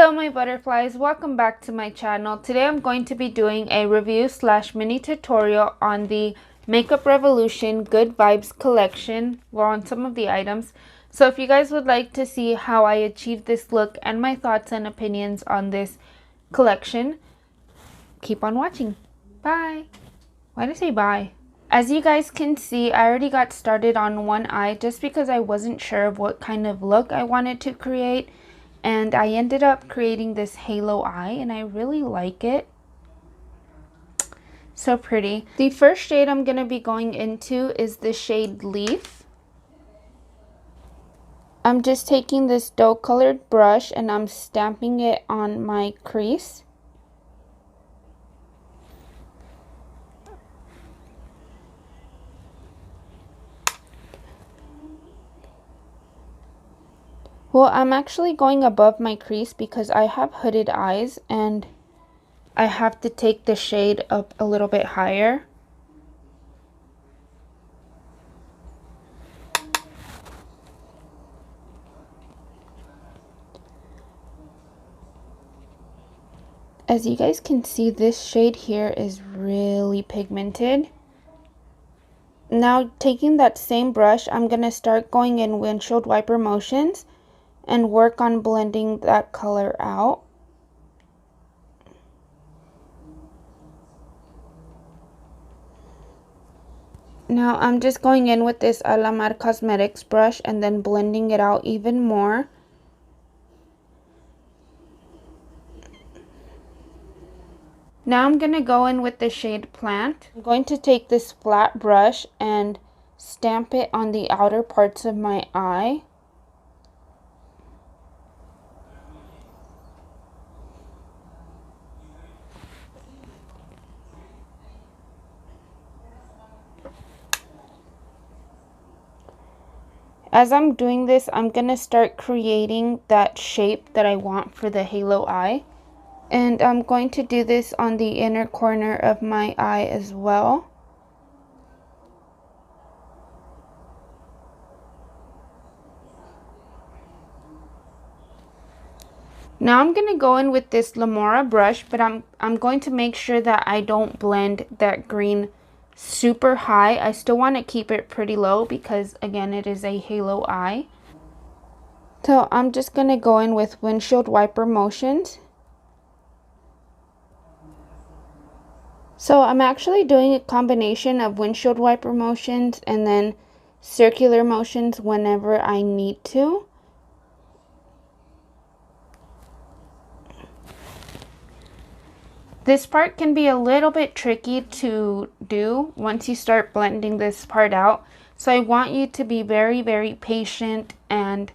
Hello my butterflies, welcome back to my channel. Today I'm going to be doing a review / mini tutorial on the Makeup Revolution Good Vibes collection, or on some of the items. So if you guys would like to see how I achieved this look and my thoughts and opinions on this collection, keep on watching. Bye. Why did I say bye? As you guys can see, I already got started on one eye just because I wasn't sure of what kind of look I wanted to create. And I ended up creating this halo eye and I really like it. So pretty. The first shade I'm going to be going into is the shade Leaf. I'm just taking this dough colored brush and I'm stamping it on my crease. Well, I'm actually going above my crease because I have hooded eyes and I have to take the shade up a little bit higher. As you guys can see, this shade here is really pigmented. Now, taking that same brush, I'm going to start going in windshield wiper motions and work on blending that color out. Now I'm just going in with this Alamar Cosmetics brush and then blending it out even more. Now I'm going to go in with the shade Plant. I'm going to take this flat brush and stamp it on the outer parts of my eye. As I'm doing this, I'm going to start creating that shape that I want for the halo eye. And I'm going to do this on the inner corner of my eye as well. Now I'm going to go in with this Lamora brush, but I'm going to make sure that I don't blend that green super high. I still want to keep it pretty low because again it is a halo eye. So I'm just going to go in with windshield wiper motions. So I'm actually doing a combination of windshield wiper motions and then circular motions whenever I need to. This part can be a little bit tricky to do once you start blending this part out. So I want you to be very, very patient, and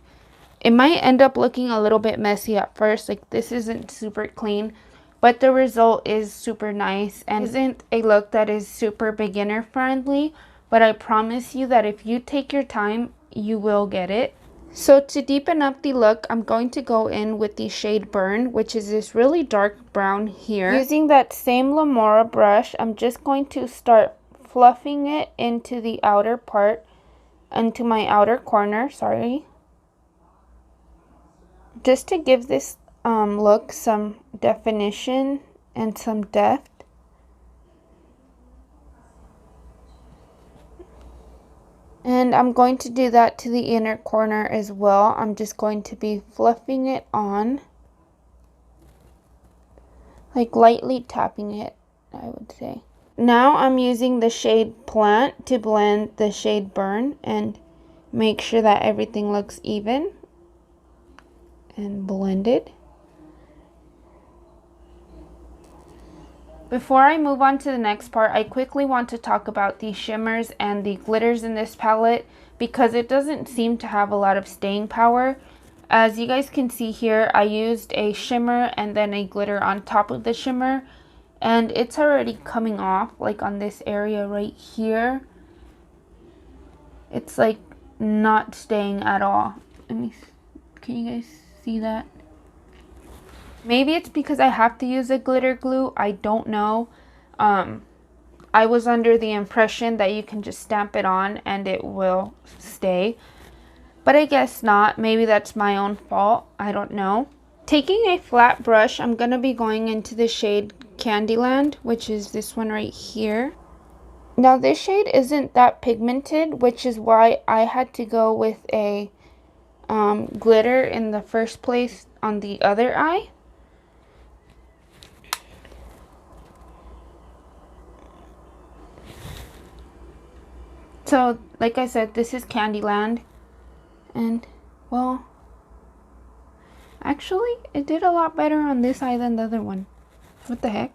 it might end up looking a little bit messy at first. Like this isn't super clean, but the result is super nice and isn't a look that is super beginner friendly. But I promise you that if you take your time, you will get it. So to deepen up the look, I'm going to go in with the shade Burn, which is this really dark brown here. Using that same Lamora brush, I'm just going to start fluffing it into the outer part, into my outer corner, sorry. Just to give this look some definition and some depth. And I'm going to do that to the inner corner as well. I'm just going to be fluffing it on. Like lightly tapping it, I would say. Now I'm using the shade Plant to blend the shade Burn and make sure that everything looks even and blended. Before I move on to the next part, I quickly want to talk about the shimmers and the glitters in this palette because it doesn't seem to have a lot of staying power. As you guys can see here, I used a shimmer and then a glitter on top of the shimmer, and it's already coming off, like on this area right here. It's like not staying at all. Can you guys see that? Maybe it's because I have to use a glitter glue. I don't know. I was under the impression that you can just stamp it on and it will stay. But I guess not. Maybe that's my own fault. I don't know. Taking a flat brush, I'm going to be going into the shade Candyland, which is this one right here. Now this shade isn't that pigmented, which is why I had to go with a glitter in the first place on the other eye. So, like I said, this is Candyland. And, well, actually, it did a lot better on this eye than the other one. What the heck?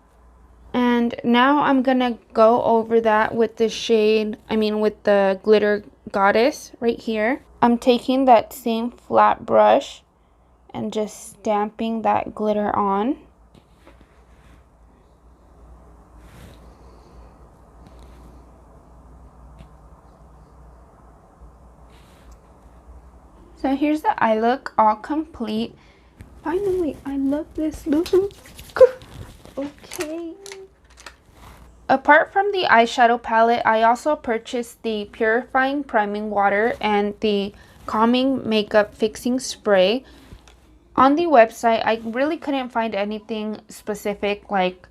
And now I'm gonna go over that with the shade, with the glitter goddess right here. I'm taking that same flat brush and just stamping that glitter on. So here's the eye look, all complete. Finally, I love this look. Okay. Apart from the eyeshadow palette, I also purchased the Purifying Priming Water and the Calming Makeup Fixing Spray. On the website, I really couldn't find anything specific, like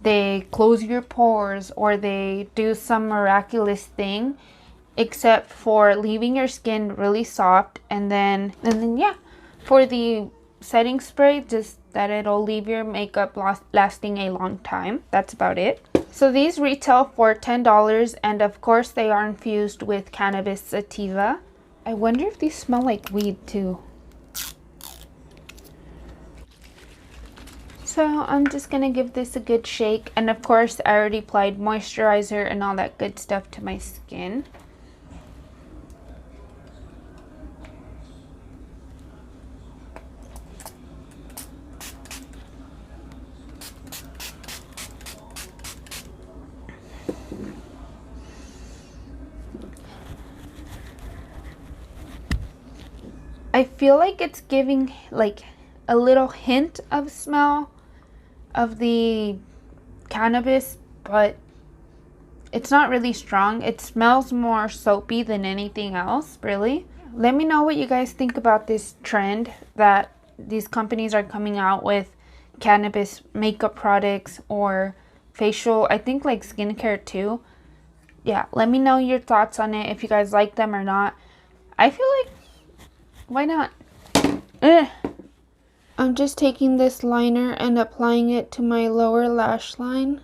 they close your pores or they do some miraculous thing, except for leaving your skin really soft, and then yeah, for the setting spray, just that it'll leave your makeup lasting a long time. That's about it. So these retail for $10, and of course they are infused with cannabis sativa. I wonder if these smell like weed too. So I'm just gonna give this a good shake, and of course I already applied moisturizer and all that good stuff to my skin. I feel like it's giving like a little hint of smell of the cannabis, but it's not really strong. It smells more soapy than anything else, really. Let me know what you guys think about this trend that these companies are coming out with cannabis makeup products or facial, I think like skincare too. Yeah, let me know your thoughts on it, if you guys like them or not. I feel like, why not? Ugh. I'm just taking this liner and applying it to my lower lash line.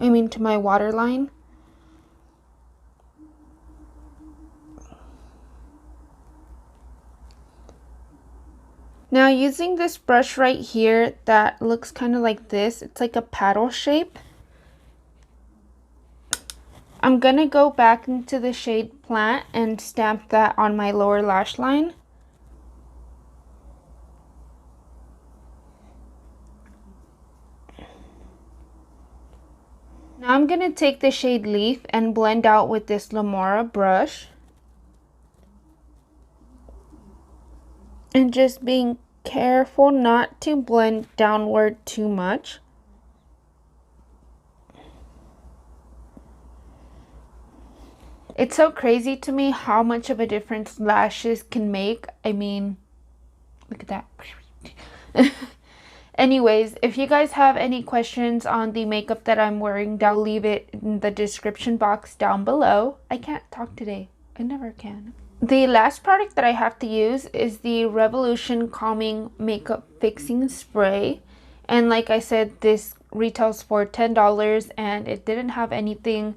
To my waterline. Now using this brush right here that looks kind of like this, it's like a paddle shape. I'm gonna go back into the shade Plant and stamp that on my lower lash line. Now I'm gonna take the shade Leaf and blend out with this Lamora brush. And just being careful not to blend downward too much. It's so crazy to me how much of a difference lashes can make. Look at that. Anyways, if you guys have any questions on the makeup that I'm wearing, I'll leave it in the description box down below. I can't talk today. I never can. The last product that I have to use is the Revolution Calming Makeup Fixing Spray. And like I said, this retails for $10, and it didn't have anything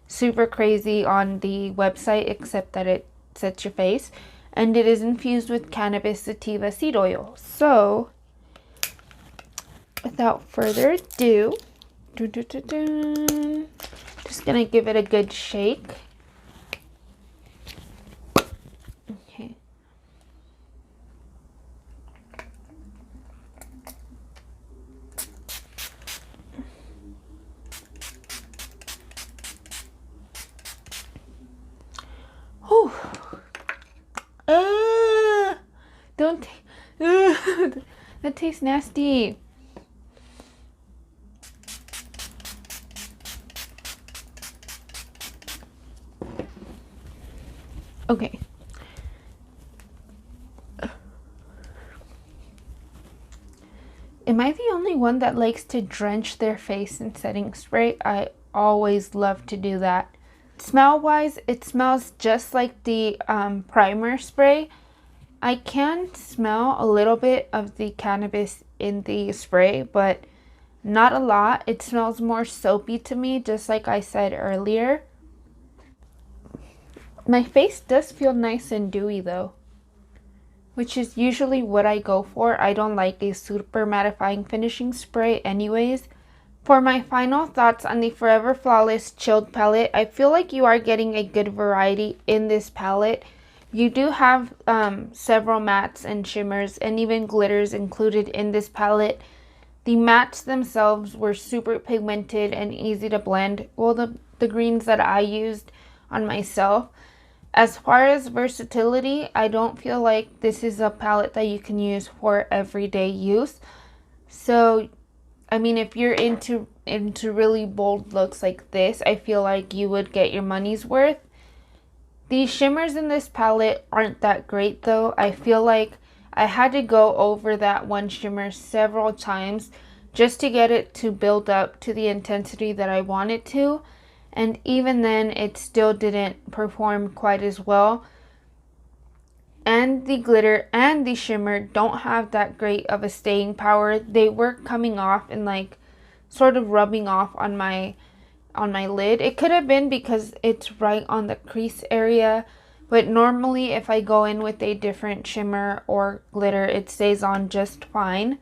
super crazy on the website except that it sets your face. And it is infused with cannabis sativa seed oil. So without further ado, just gonna give it a good shake. Okay. Whew. Don't. That tastes nasty. Okay. Am I the only one that likes to drench their face in setting spray? I always love to do that. Smell wise, it smells just like the primer spray. I can smell a little bit of the cannabis in the spray, but not a lot. It smells more soapy to me, just like I said earlier. My face does feel nice and dewy though, which is usually what I go for. I don't like a super mattifying finishing spray anyways. For my final thoughts on the Forever Flawless Chilled palette, I feel like you are getting a good variety in this palette. You do have several mattes and shimmers and even glitters included in this palette. The mattes themselves were super pigmented and easy to blend. Well, the greens that I used on myself. As far as versatility, I don't feel like this is a palette that you can use for everyday use. So I mean, if you're into really bold looks like this, I feel like you would get your money's worth. The shimmers in this palette aren't that great though. I feel like I had to go over that one shimmer several times just to get it to build up to the intensity that I want it to. And even then, it still didn't perform quite as well. And the glitter and the shimmer don't have that great of a staying power. They were coming off and like sort of rubbing off on my lid. It could have been because it's right on the crease area, but normally if I go in with a different shimmer or glitter, it stays on just fine.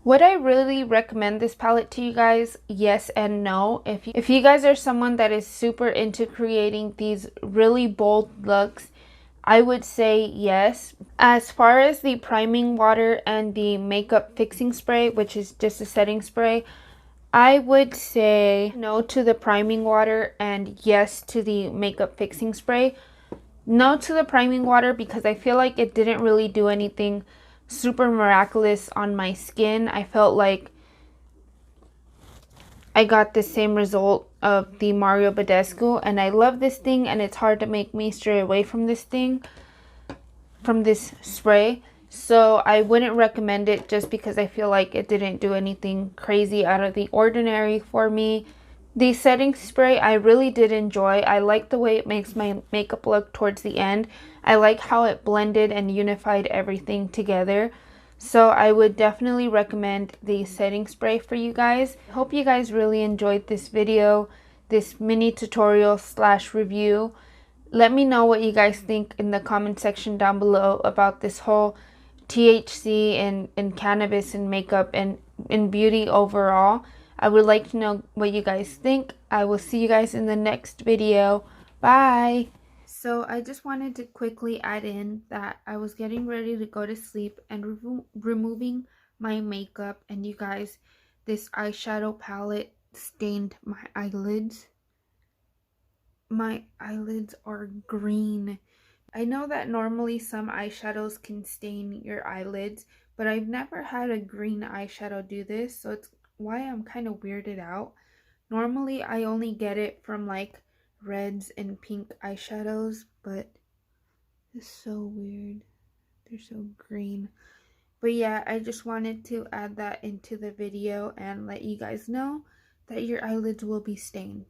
Would I really recommend this palette to you guys? Yes and no. If you guys are someone that is super into creating these really bold looks, I would say yes. As far as the priming water and the makeup fixing spray, which is just a setting spray, I would say no to the priming water and yes to the makeup fixing spray. No to the priming water because I feel like it didn't really do anything super miraculous on my skin. I felt like I got the same result of the Mario Badescu, and I love this thing, and it's hard to make me stray away from this thing, from this spray. So I wouldn't recommend it just because I feel like it didn't do anything crazy out of the ordinary for me. The setting spray I really did enjoy. I like the way it makes my makeup look towards the end. I like how it blended and unified everything together. So I would definitely recommend the setting spray for you guys. I hope you guys really enjoyed this video, this mini tutorial slash review. Let me know what you guys think in the comment section down below about this whole THC and cannabis and makeup and in beauty overall. I would like to know what you guys think. I will see you guys in the next video. Bye! So I just wanted to quickly add in that I was getting ready to go to sleep and removing my makeup, and you guys, this eyeshadow palette stained my eyelids. My eyelids are green. I know that normally some eyeshadows can stain your eyelids, but I've never had a green eyeshadow do this, so it's why I'm kind of weirded out. Normally I only get it from like reds and pink eyeshadows, but it's so weird. They're so green. But yeah, I just wanted to add that into the video and let you guys know that your eyelids will be stained.